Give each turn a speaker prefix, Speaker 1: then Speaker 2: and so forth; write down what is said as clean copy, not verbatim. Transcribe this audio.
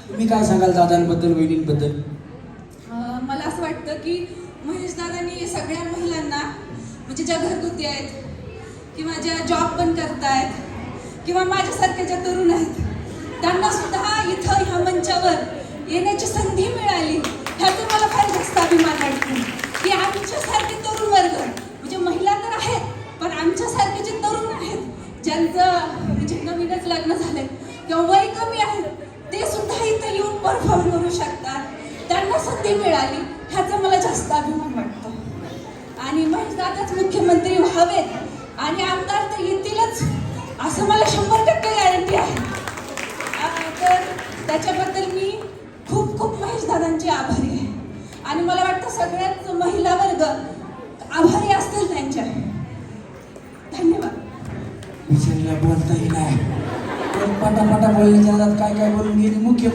Speaker 1: तुम्ही काय सांगाल दादांबद्दल, वहिनींबद्दल?
Speaker 2: मला असं वाटतं की महेश दादांनी सगळ्या महिलांना, म्हणजे ज्या घरगुती आहेत किंवा ज्या जॉब पण करतायत किंवा माझ्यासारख्या ज्या तरुण आहेत, त्यांना सुद्धा इथं ह्या मंचावर येण्याची संधी मिळाली, ह्यातून मला फार जास्त अभिमान वाटतो की आमच्यासारखे तरुण वर्ग, म्हणजे महिला तर आहेत पण आमच्यासारखे जे तरुण आहेत, ज्यांचं म्हणजे नवीनच लग्न झालंय किंवा वय कमी आहे, ते सुद्धा इथं येऊन परफॉर्म करू शकतात, त्यांना संधी मिळाली, ह्याचा मला जास्त अभिमान वाटतो. आणि महेश दादाच मुख्यमंत्री व्हावेत आणि आमदार तर येतीलच असं मला 100% गॅरंटी आहे. तर त्याच्याबद्दल मी खूप खूप महेश दादांची आभारी आहे आणि मला वाटतं सगळ्याच महिला वर्ग आभारी असतील त्यांच्या. धन्यवाद.
Speaker 1: विचारला बोलताही नाही, पण पटापटा बोलण्याच्या काय काय बोलून गेली मुख्यमंत्री.